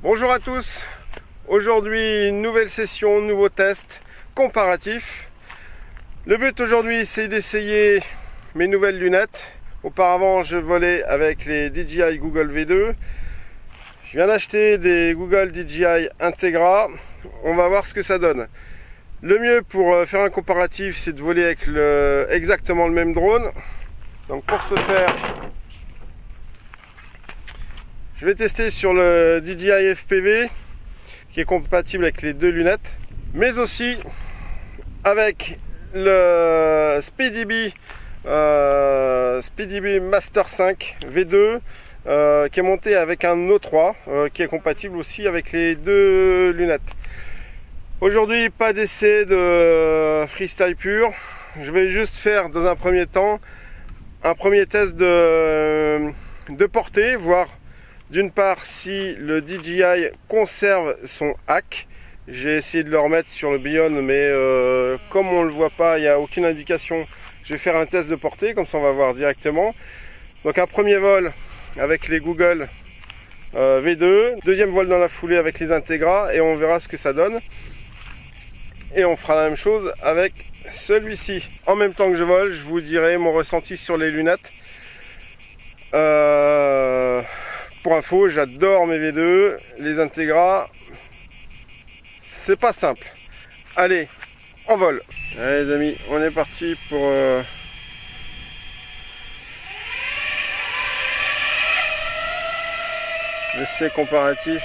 Bonjour à tous, aujourd'hui nouvelle session, nouveau test comparatif. Le but aujourd'hui c'est d'essayer mes nouvelles lunettes. Auparavant je volais avec les DJI Google V2. Je viens d'acheter des Google DJI Integra. On va voir ce que ça donne. Le mieux pour faire un comparatif c'est de voler avec exactement le même drone. Donc pour ce faire, je vais tester sur le DJI FPV qui est compatible avec les deux lunettes, mais aussi avec le SpeedyBee Master 5 V2 qui est monté avec un O3 qui est compatible aussi avec les deux lunettes. Aujourd'hui, pas d'essai de freestyle pur. Je vais juste faire dans un premier temps un premier test de portée, voir d'une part si le DJI conserve son hack. J'ai essayé de le remettre sur le Beyond, mais comme on ne le voit pas, il n'y a aucune indication. Je vais faire un test de portée, comme ça on va voir directement. Donc un premier vol avec les Google V2, deuxième vol dans la foulée avec les Integra, et on verra ce que ça donne. Et on fera la même chose avec celui-ci. En même temps que je vole, je vous dirai mon ressenti sur les lunettes. Pour info, j'adore mes V2, les Integra, c'est pas simple. Allez, en vol. Allez les amis, on est parti pour l'essai comparatif.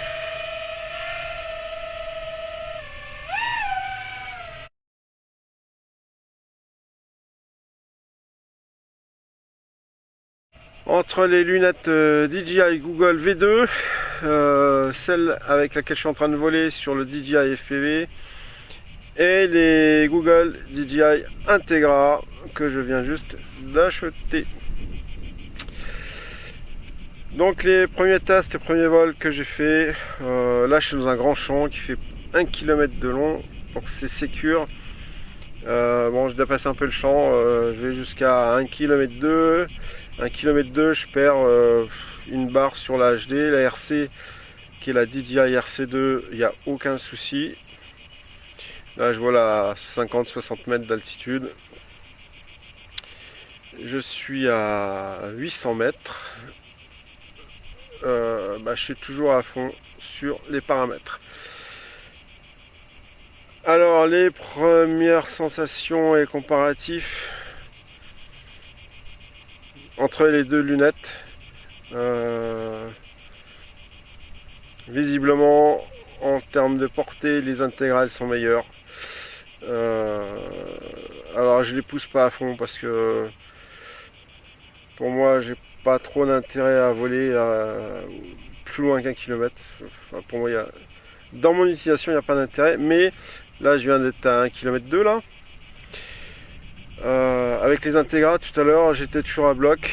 Entre les lunettes DJI Google V2, celle avec laquelle je suis en train de voler sur le DJI FPV, et les Google DJI Integra que je viens juste d'acheter. Donc les premiers tests, les premiers vols que j'ai fait, là je suis dans un grand champ qui fait 1 km de long, donc c'est sécure. Bon, je dépasse un peu le champ, je vais jusqu'à 1 km 2. 1 km 2, je perds une barre sur la HD, la RC qui est la DJI RC2, il n'y a aucun souci. Là je vole à 50-60 mètres d'altitude. Je suis à 800 mètres. Je suis toujours à fond sur les paramètres. Alors les premières sensations et comparatifs entre les deux lunettes, visiblement en termes de portée les intégrales sont meilleures. Alors je les pousse pas à fond parce que pour moi j'ai pas trop d'intérêt à voler plus loin qu'un kilomètre. Enfin, pour moi dans mon utilisation il n'y a pas d'intérêt, mais là je viens d'être à 1 km 2 là. Avec les Integra tout à l'heure j'étais toujours à bloc.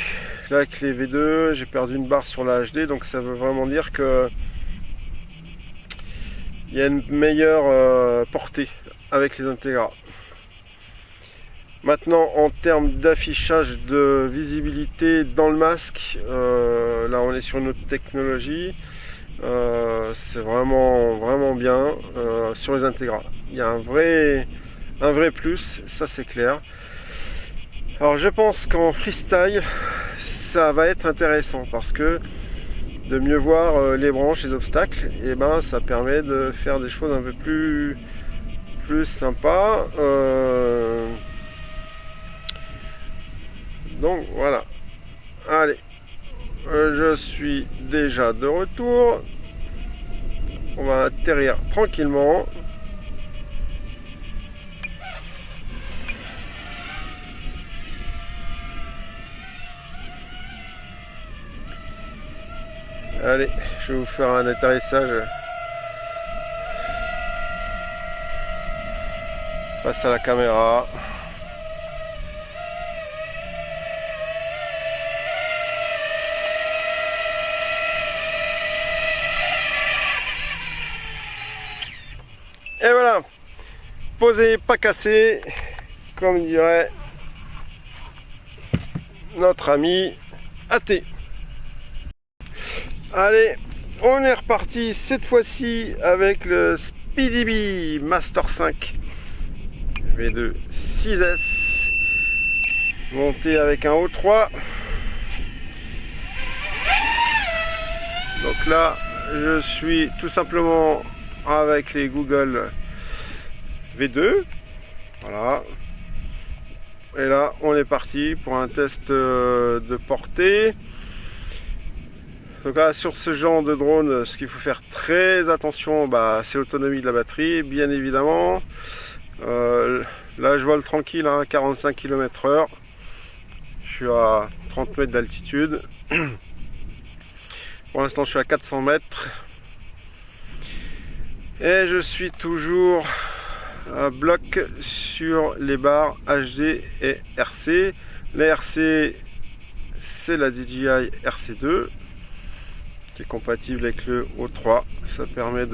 Là avec les V2 j'ai perdu une barre sur la HD, donc ça veut vraiment dire que il y a une meilleure portée avec les Integra. Maintenant en termes d'affichage de visibilité dans le masque, là on est sur une autre technologie. C'est vraiment bien sur les Integra. Il y a un vrai plus, ça c'est clair. Alors je pense qu'en freestyle ça va être intéressant parce que de mieux voir les branches, les obstacles, et ben ça permet de faire des choses un peu plus sympas. Donc voilà. Allez, je suis déjà de retour. On va atterrir tranquillement. Allez, je vais vous faire un atterrissage face à la caméra. Et voilà, posé, pas cassé, comme dirait notre ami AT. Allez, on est reparti cette fois-ci avec le Speedy Bee Master 5 V2 6S monté avec un O3. Donc là je suis tout simplement avec les Google V2, voilà, et là on est parti pour un test de portée. Donc là, sur ce genre de drone, ce qu'il faut faire très attention, c'est l'autonomie de la batterie, bien évidemment. Là, je vole tranquille, 45 km/h. Je suis à 30 mètres d'altitude. Pour l'instant, je suis à 400 mètres. Et je suis toujours à bloc sur les barres HD et RC. Les RC, c'est la DJI RC2. Qui est compatible avec le O3. Ça permet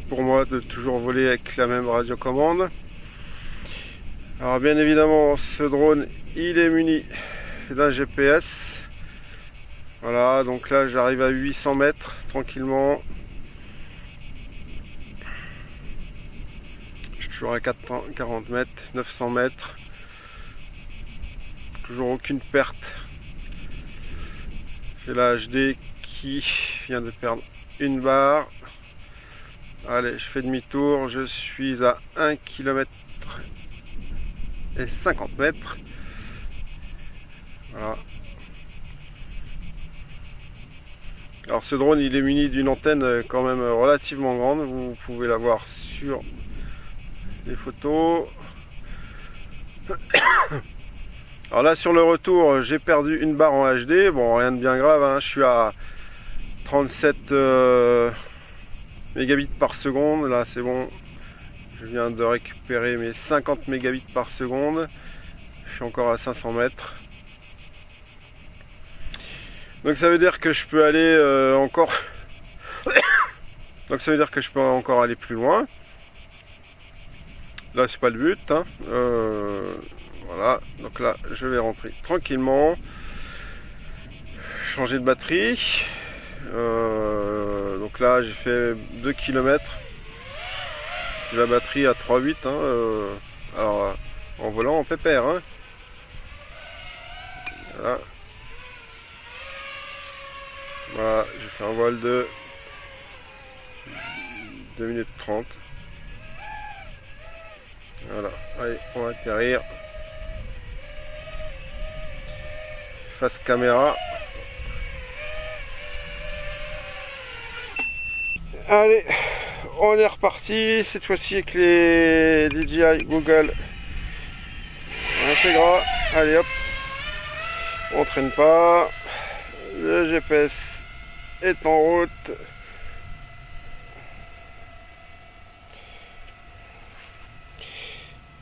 pour moi de toujours voler avec la même radiocommande. Alors bien évidemment ce drone il est muni d'un GPS. Voilà, donc là j'arrive à 800 mètres tranquillement. Je suis toujours à 40 mètres, 900 mètres. Toujours aucune perte. J'ai la HD qui vient de perdre une barre. Allez, je fais demi-tour. Je suis à 1 km et 50 mètres. Voilà. Alors ce drone il est muni d'une antenne quand même relativement grande. Vous pouvez la voir sur les photos. Alors là sur le retour j'ai perdu une barre en HD, bon rien de bien grave, je suis à 37 mégabits par seconde, là c'est bon, je viens de récupérer mes 50 mégabits par seconde, je suis encore à 500 mètres. Donc ça veut dire que je peux aller encore donc ça veut dire que je peux encore aller plus loin. Là c'est pas le but, voilà, donc là je vais rentrer tranquillement, changer de batterie. Donc là j'ai fait 2 km, la batterie à 3,8, alors en volant en pépère, voilà. Voilà, j'ai fait un vol de 2 minutes 30. Voilà, allez, on va atterrir. Face caméra. Allez, on est reparti. Cette fois-ci avec les DJI Google Integra. Allez hop, on traîne pas. Le GPS est en route.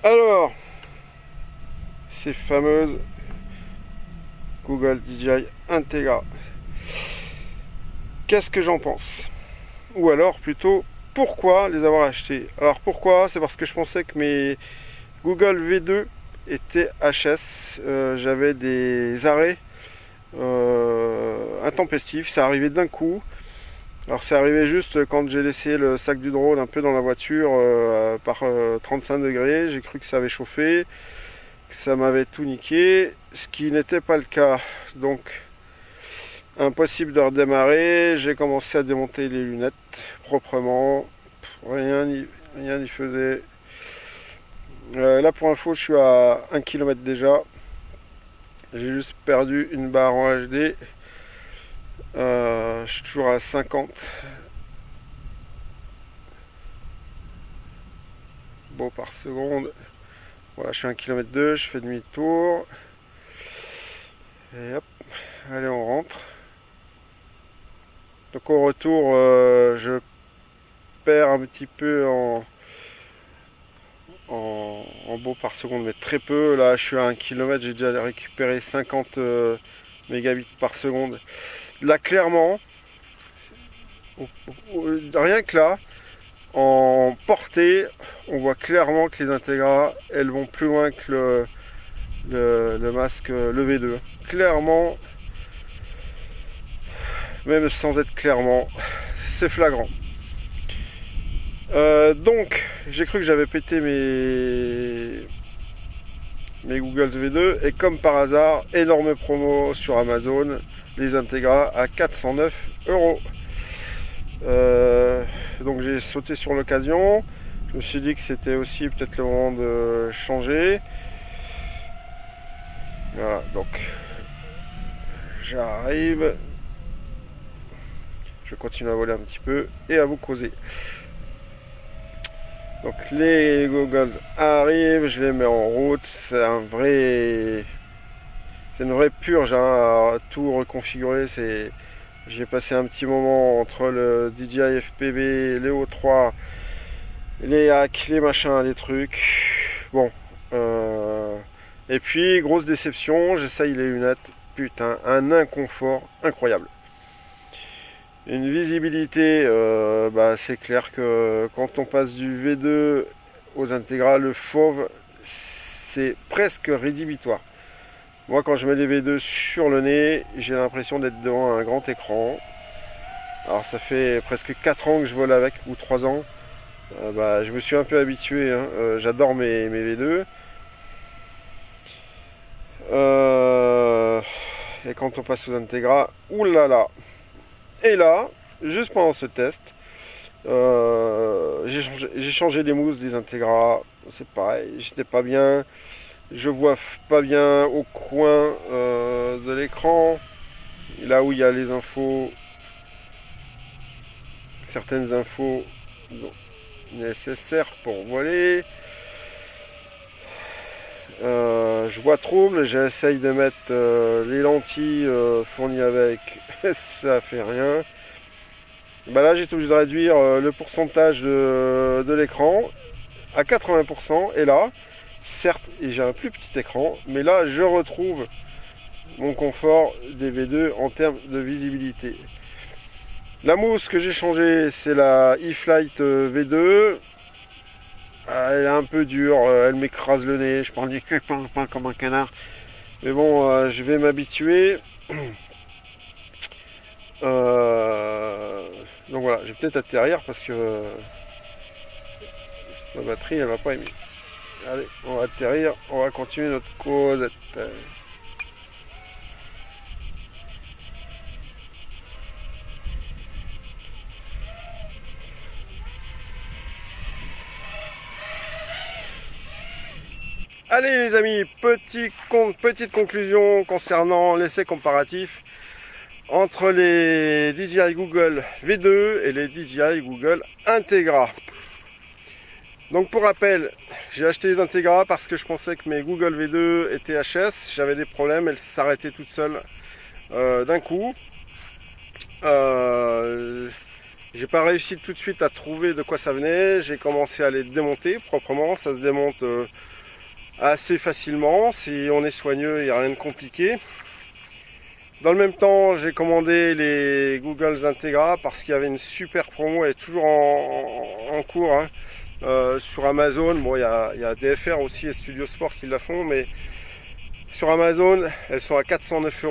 Alors, ces fameuses Google DJI Integra, qu'est-ce que j'en pense? Ou alors plutôt, pourquoi les avoir achetés? Alors pourquoi? C'est parce que je pensais que mes Google V2 étaient HS. J'avais des arrêts intempestifs, ça arrivait d'un coup. Alors c'est arrivé juste quand j'ai laissé le sac du drone un peu dans la voiture par 35 degrés, j'ai cru que ça avait chauffé, que ça m'avait tout niqué, ce qui n'était pas le cas. Donc impossible de redémarrer, j'ai commencé à démonter les lunettes proprement, rien n'y faisait. Là pour info je suis à 1 km déjà, j'ai juste perdu une barre en HD. Je suis toujours à 50 beaux par seconde. Voilà, je suis à 1,2 km, je fais demi-tour. Et hop, allez, on rentre. Donc au retour, je perds un petit peu en beaux par seconde, mais très peu. Là, je suis à 1 km, j'ai déjà récupéré 50 mégabits par seconde. Là, clairement, rien que là, en portée, on voit clairement que les Integra, elles vont plus loin que le masque, le V2. Clairement, même sans être clairement, c'est flagrant. Donc j'ai cru que j'avais pété mes Google V2 et comme par hasard, énorme promo sur Amazon, les Integra à 409 €. Donc j'ai sauté sur l'occasion. Je me suis dit que c'était aussi peut-être le moment de changer. Voilà, donc j'arrive. Je continue à voler un petit peu et à vous causer. Donc les goggles arrivent, je les mets en route. C'est une vraie purge, hein, à tout reconfigurer. J'ai passé un petit moment entre le DJI FPV, les O3, les hacks, les machins, les trucs. Bon. Et puis, grosse déception, j'essaye les lunettes. Putain, un inconfort incroyable. Une visibilité, c'est clair que quand on passe du V2 aux Integra, le fauve, c'est presque rédhibitoire. Moi, quand je mets les V2 sur le nez, j'ai l'impression d'être devant un grand écran. Alors, ça fait presque 4 ans que je vole avec, ou 3 ans. Je me suis un peu habitué, hein. J'adore mes V2. Et quand on passe aux Integra, oulala. Et là, juste pendant ce test, j'ai changé les mousses des Integra. C'est pareil, j'étais pas bien. Je vois pas bien au coin de l'écran, là où il y a les infos, certaines infos nécessaires pour voler. Je vois trouble, j'essaye de mettre les lentilles fournies avec, ça fait rien. Là j'ai été obligé de réduire le pourcentage de l'écran à 80%, et là, certes, j'ai un plus petit écran, mais là je retrouve mon confort des V2 en termes de visibilité. La mousse que j'ai changée, c'est la E-Flight V2. Elle est un peu dure, elle m'écrase le nez, je prends du pain comme un canard. Mais bon, je vais m'habituer. Donc voilà, je vais peut-être atterrir parce que ma batterie elle va pas aimer. Allez, on va atterrir, on va continuer notre causette. Allez les amis, petite conclusion concernant l'essai comparatif entre les DJI Google V2 et les DJI Google Integra. Donc pour rappel, j'ai acheté les Integra parce que je pensais que mes Google V2 étaient HS, j'avais des problèmes, elles s'arrêtaient toutes seules d'un coup. J'ai pas réussi tout de suite à trouver de quoi ça venait, j'ai commencé à les démonter proprement, ça se démonte assez facilement, si on est soigneux, il n'y a rien de compliqué. Dans le même temps, j'ai commandé les Google Integra parce qu'il y avait une super promo, elle est toujours en cours, hein, sur Amazon. Bon, il y a DFR aussi et Studio Sport qui la font, mais sur Amazon, elles sont à 409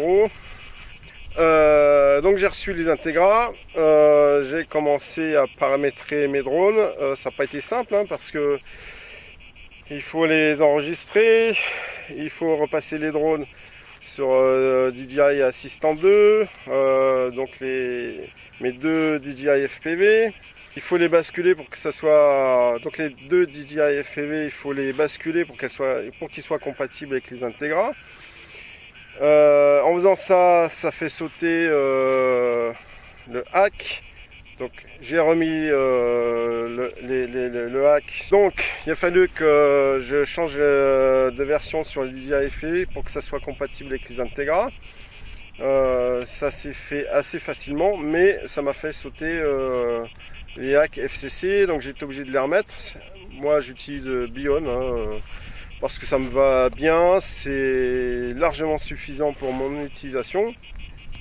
€. Donc j'ai reçu les Integra, j'ai commencé à paramétrer mes drones. Ça n'a pas été simple, hein, parce que il faut les enregistrer, il faut repasser les drones sur DJI Assistant 2, donc mes deux DJI FPV. Il faut les basculer pour que ça soit... Donc les deux DJI FPV, il faut les basculer pour qu'ils soient compatibles avec les Integra. En faisant ça, ça fait sauter le hack. Donc j'ai remis le hack. Donc il a fallu que je change de version sur le DJI FPV pour que ça soit compatible avec les Integra. Ça s'est fait assez facilement, mais ça m'a fait sauter les hacks FCC, donc j'ai été obligé de les remettre. Moi j'utilise Bion, hein, parce que ça me va bien, c'est largement suffisant pour mon utilisation.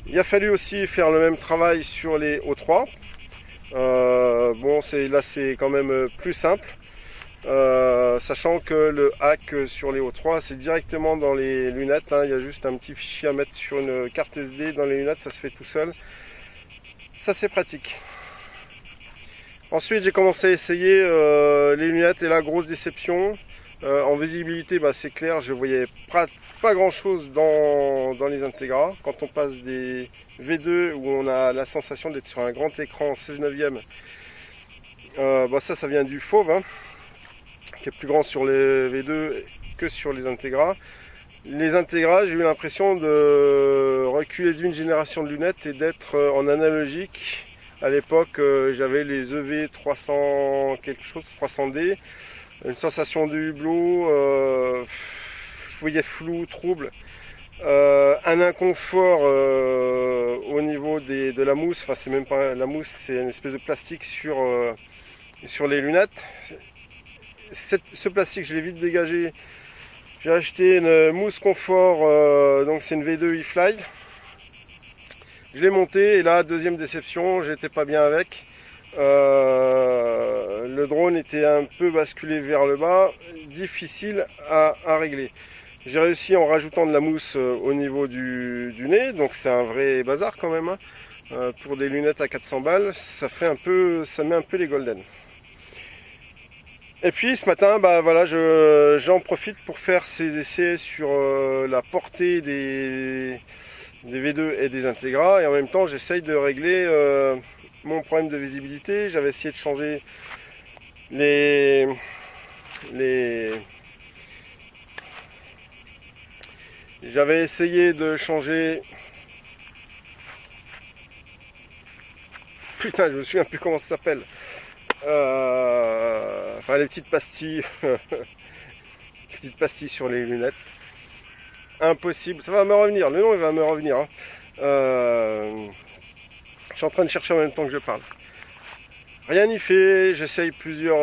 Il a fallu aussi faire le même travail sur les O3. Bon, là c'est quand même plus simple, sachant que le hack sur les O3 c'est directement dans les lunettes, hein. Il y a juste un petit fichier à mettre sur une carte SD dans les lunettes, ça se fait tout seul. Ça c'est pratique. Ensuite j'ai commencé à essayer les lunettes et là grosse déception. En visibilité c'est clair, je voyais pas grand chose dans les Integra. Quand on passe des V2 où on a la sensation d'être sur un grand écran 16/9, ça vient du fauve, hein, qui est plus grand sur les V2 que sur les Integra. Les Integra, j'ai eu l'impression de reculer d'une génération de lunettes et d'être en analogique. À l'époque, j'avais les EV 300 quelque chose, 300D, une sensation de hublot, je voyais flou, trouble, un inconfort au niveau de la mousse. Enfin, c'est même pas la mousse, c'est une espèce de plastique sur les lunettes. Ce plastique, je l'ai vite dégagé. J'ai acheté une mousse confort, donc c'est une V2 E-Fly. Je l'ai monté et là, deuxième déception, j'étais pas bien avec. Le drone était un peu basculé vers le bas, difficile à régler. J'ai réussi en rajoutant de la mousse au niveau du nez, donc c'est un vrai bazar quand même, hein. Pour des lunettes à 400 balles, ça met un peu les golden. Et puis ce matin, j'en profite pour faire ces essais sur la portée des V2 et des Integra, et en même temps j'essaye de régler mon problème de visibilité. J'avais essayé de changer j'avais essayé de changer, putain je me souviens plus comment ça s'appelle, les petites pastilles petites pastilles sur les lunettes. Impossible, ça va me revenir, le nom il va me revenir, hein. Je suis en train de chercher en même temps que je parle. Rien n'y fait, j'essaye plusieurs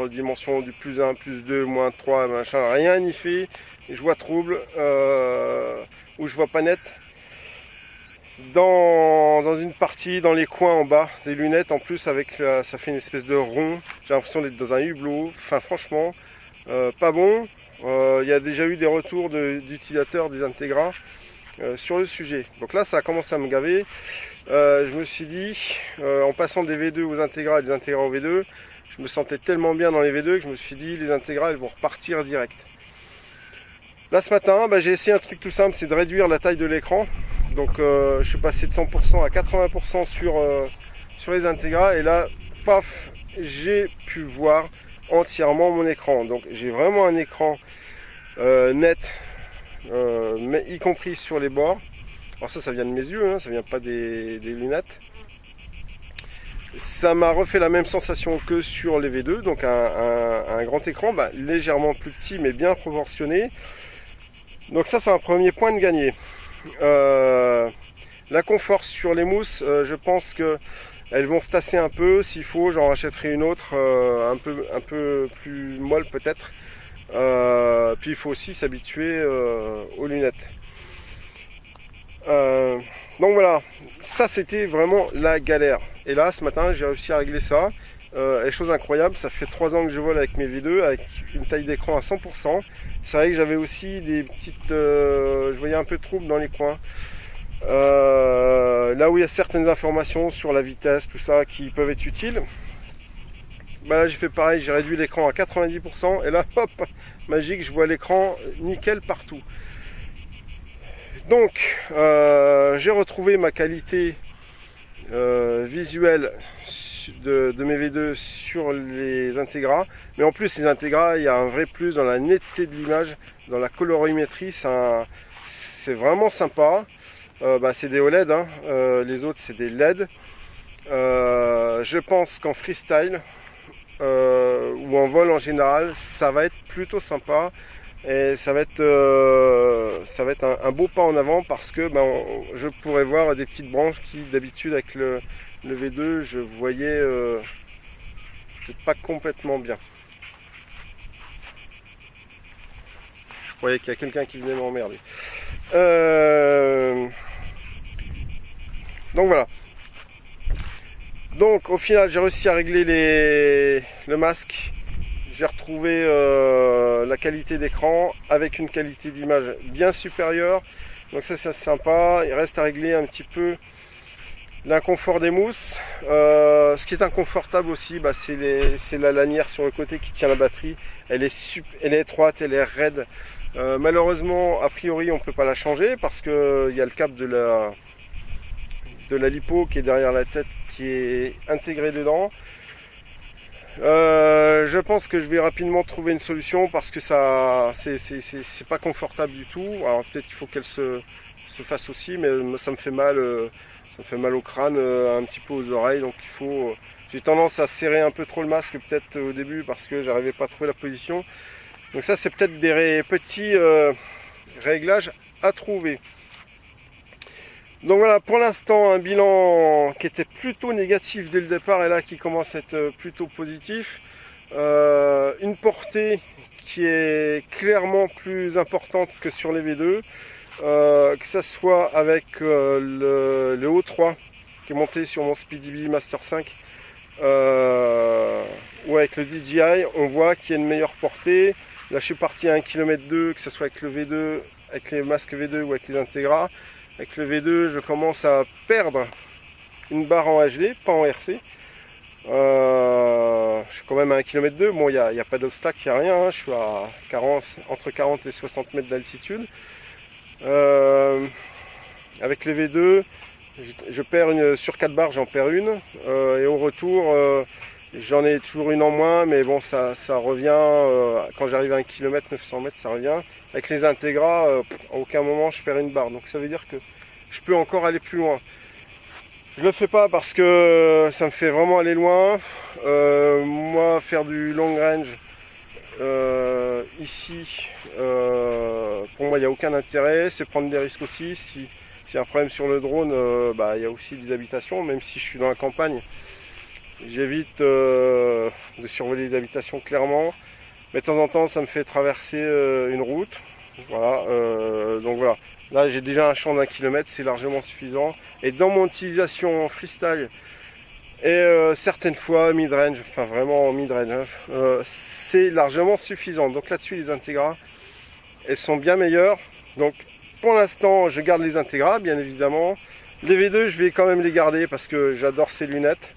dimensions, du plus 1, plus 2, moins 3, machin, rien n'y fait. Je vois trouble, ou je vois pas net. Dans une partie, dans les coins en bas des lunettes, en plus ça fait une espèce de rond. J'ai l'impression d'être dans un hublot. Enfin franchement, pas bon. Il y a déjà eu des retours d'utilisateurs des Integra sur le sujet. Donc là ça a commencé à me gaver. Je me suis dit, en passant des V2 aux Integra et des Integra aux V2, je me sentais tellement bien dans les V2 que je me suis dit les Integra elles vont repartir direct. Là ce matin j'ai essayé un truc tout simple, c'est de réduire la taille de l'écran. Donc je suis passé de 100% à 80% sur les Integra, et là paf, j'ai pu voir entièrement mon écran. Donc j'ai vraiment un écran net, mais y compris sur les bords. Alors ça vient de mes yeux, hein, ça vient pas des lunettes. Ça m'a refait la même sensation que sur les V2, donc un grand écran, légèrement plus petit mais bien proportionné. Donc ça c'est un premier point de gagné. La confort sur les mousses, je pense que elles vont se tasser un peu. S'il faut, j'en rachèterai une autre un peu plus molle peut-être. Puis il faut aussi s'habituer aux lunettes. Donc voilà, ça c'était vraiment la galère. Et là ce matin j'ai réussi à régler ça. Et chose incroyable, ça fait 3 ans que je vole avec mes V2 avec une taille d'écran à 100%. C'est vrai que j'avais aussi des petites, je voyais un peu de trouble dans les coins. Là où il y a certaines informations sur la vitesse, tout ça qui peuvent être utiles. Là j'ai fait pareil, j'ai réduit l'écran à 90% et là hop, magique, je vois l'écran nickel partout. Donc j'ai retrouvé ma qualité visuelle de mes V2 sur les Integra, mais en plus les Integra, il y a un vrai plus dans la netteté de l'image, dans la colorimétrie, c'est vraiment sympa. C'est des OLED, hein. Les autres c'est des LED. Je pense qu'en freestyle ou en vol en général, ça va être plutôt sympa. Et ça va être un beau pas en avant, parce que je pourrais voir des petites branches qui d'habitude avec le V2 je voyais pas complètement bien. Je croyais qu'il y a quelqu'un qui venait m'emmerder. Donc voilà. Donc au final j'ai réussi à régler le masque. J'ai retrouvé la qualité d'écran avec une qualité d'image bien supérieure. Donc ça c'est sympa. Il reste à régler un petit peu l'inconfort des mousses. Ce qui est inconfortable aussi, bah, c'est la lanière sur le côté qui tient la batterie. Elle est étroite, elle est raide. Malheureusement, a priori, on ne peut pas la changer parce qu'il y a le câble de la lipo qui est derrière la tête qui est intégré dedans. Je pense que je vais rapidement trouver une solution parce que ça c'est pas confortable du tout. Alors peut-être qu'il faut qu'elle se fasse aussi, mais ça me fait mal au crâne, un petit peu aux oreilles, donc j'ai tendance à serrer un peu trop le masque peut-être au début parce que j'arrivais pas à trouver la position. Donc ça c'est peut-être des petits réglages à trouver. Donc voilà, pour l'instant un bilan qui était plutôt négatif dès le départ et là qui commence à être plutôt positif. Une portée qui est clairement plus importante que sur les V2, que ce soit avec le O3 qui est monté sur mon SpeeDB Master 5 ou avec le DJI, on voit qu'il y a une meilleure portée. Là je suis parti à 1,2 km, que ce soit avec le V2, avec les masques V2 ou avec les Integra. Avec le V2, je commence à perdre une barre en HD, pas en RC. Je suis quand même à 1,2 km. Bon, il n'y a pas d'obstacle, il n'y a rien. Hein. Je suis à entre 40 et 60 mètres d'altitude. Avec les V2, je perds sur 4 barres, j'en perds une. Et au retour, j'en ai toujours une en moins. Mais bon, ça revient. Quand j'arrive à 1 km, 900 mètres, ça revient. Avec les Integra, à aucun moment je perds une barre. Donc ça veut dire que je peux encore aller plus loin. Je le fais pas parce que ça me fait vraiment aller loin. Moi, faire du long range ici, pour moi, il n'y a aucun intérêt. C'est prendre des risques aussi. Si il y a un problème sur le drone, il y a aussi des habitations. Même si je suis dans la campagne, j'évite de survoler les habitations clairement. Mais de temps en temps, ça me fait traverser une route. Voilà, donc voilà. Là, j'ai déjà un champ d'1 km, c'est largement suffisant. Et dans mon utilisation en freestyle et certaines fois mid-range, enfin vraiment mid-range, hein, c'est largement suffisant. Donc là-dessus, les Integra, elles sont bien meilleures. Donc pour l'instant, je garde les Integra, bien évidemment. Les V2, je vais quand même les garder parce que j'adore ces lunettes.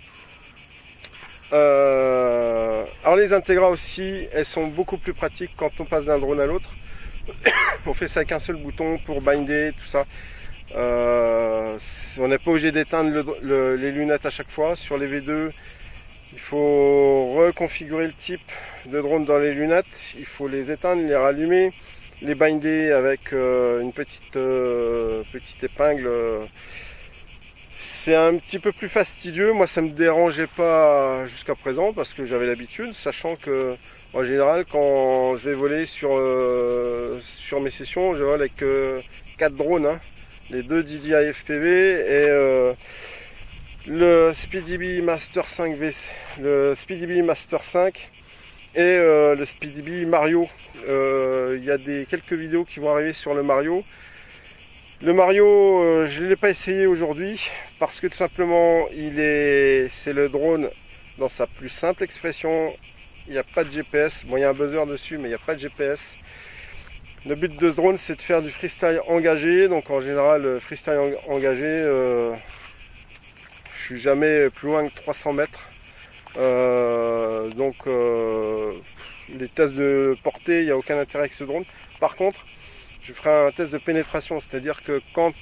Alors les Integra aussi, elles sont beaucoup plus pratiques quand on passe d'un drone à l'autre. On fait ça avec un seul bouton pour binder, tout ça. On n'est pas obligé d'éteindre les lunettes à chaque fois. Sur les V2, il faut reconfigurer le type de drone dans les lunettes. Il faut les éteindre, les rallumer, les binder avec une petite épingle. C'est un petit peu plus fastidieux. Moi, ça ne me dérangeait pas jusqu'à présent parce que j'avais l'habitude, sachant que en général, quand je vais voler sur mes sessions, je vole avec 4 drones, hein. Les 2 DJI FPV et le SpeeDB Master 5 le SpeeDB Master 5 et le SpeeDB Mario. Il y a quelques vidéos qui vont arriver sur le Mario. Le Mario, je ne l'ai pas essayé aujourd'hui parce que tout simplement, c'est le drone dans sa plus simple expression. Il n'y a pas de GPS, bon il y a un buzzer dessus mais il n'y a pas de GPS. Le but de ce drone c'est de faire du freestyle engagé, donc en général freestyle engagé, je suis jamais plus loin que 300 mètres. Donc les tests de portée, il n'y a aucun intérêt avec ce drone. Par contre, je ferai un test de pénétration, c'est-à-dire que quand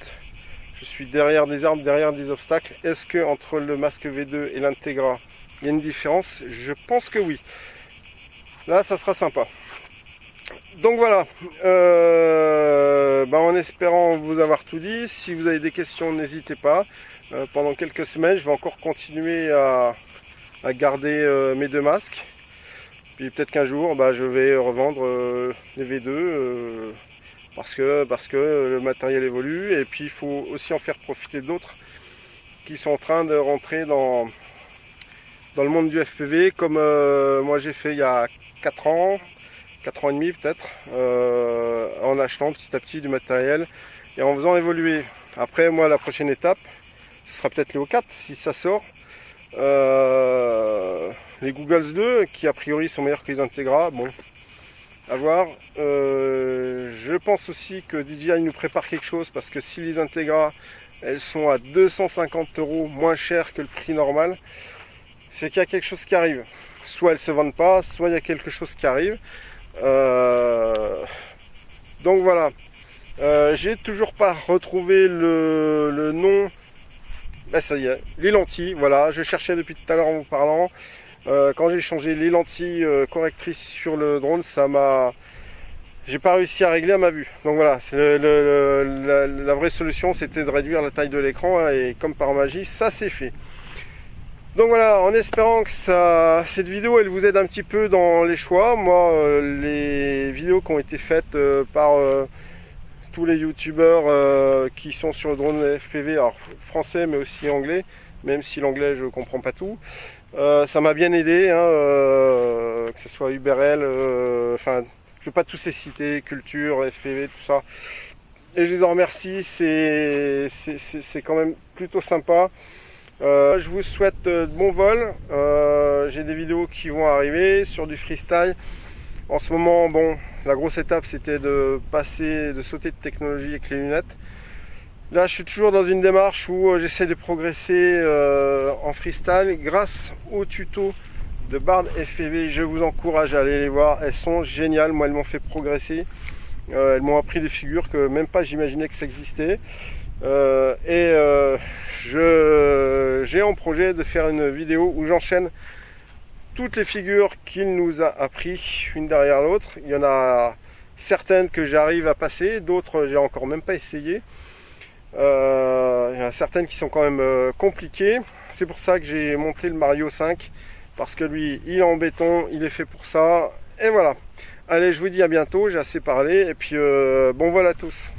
je suis derrière des arbres, derrière des obstacles, est-ce que entre le masque V2 et l'Integra, il y a une différence? Je pense que oui. Là, ça sera sympa. Donc voilà, en espérant vous avoir tout dit. Si vous avez des questions, n'hésitez pas. Pendant quelques semaines, je vais encore continuer à garder mes 2 masques. Puis peut-être qu'un jour, je vais revendre les V2 parce que le matériel évolue. Et puis il faut aussi en faire profiter d'autres qui sont en train de rentrer dans le monde du FPV, comme moi j'ai fait il y a 4 ans et demi peut-être, en achetant petit à petit du matériel et en faisant évoluer. Après moi la prochaine étape, ce sera peut-être les O4 si ça sort. Les Googles 2 qui a priori sont meilleurs que les Integra, bon, à voir. Je pense aussi que DJI nous prépare quelque chose parce que si les Integra elles sont à 250 € moins cher que le prix normal. C'est qu'il y a quelque chose qui arrive. Soit elles se vendent pas, soit il y a quelque chose qui arrive. Donc voilà. J'ai toujours pas retrouvé le nom. Ben ça y est, les lentilles, voilà, je cherchais depuis tout à l'heure en vous parlant. Quand j'ai changé les lentilles correctrices sur le drone, j'ai pas réussi à régler à ma vue. Donc voilà, la vraie solution, c'était de réduire la taille de l'écran, hein, et comme par magie, ça s'est fait. Donc voilà, en espérant que cette vidéo elle vous aide un petit peu dans les choix. Moi, les vidéos qui ont été faites par tous les youtubeurs qui sont sur le drone FPV, alors français mais aussi anglais, même si l'anglais je comprends pas tout, ça m'a bien aidé, hein, que ce soit UBRL, enfin je vais pas tous les citer, Culture, FPV, tout ça, et je les en remercie, c'est quand même plutôt sympa. Je vous souhaite de bons vols. J'ai des vidéos qui vont arriver sur du freestyle. En ce moment, bon, la grosse étape c'était de sauter de technologie avec les lunettes. Là, je suis toujours dans une démarche où j'essaie de progresser en freestyle grâce aux tutos de Bard FPV. Je vous encourage à aller les voir. Elles sont géniales. Moi, elles m'ont fait progresser. Elles m'ont appris des figures que même pas j'imaginais que ça existait. J'ai en projet de faire une vidéo où j'enchaîne toutes les figures qu'il nous a appris une derrière l'autre. Il y en a certaines que j'arrive à passer, d'autres j'ai encore même pas essayé. Il y en a certaines qui sont quand même compliquées. C'est pour ça que j'ai monté le Mario 5, parce que lui il est en béton, il est fait pour ça. Et voilà. Allez, je vous dis à bientôt, j'ai assez parlé, et puis bon vol à tous.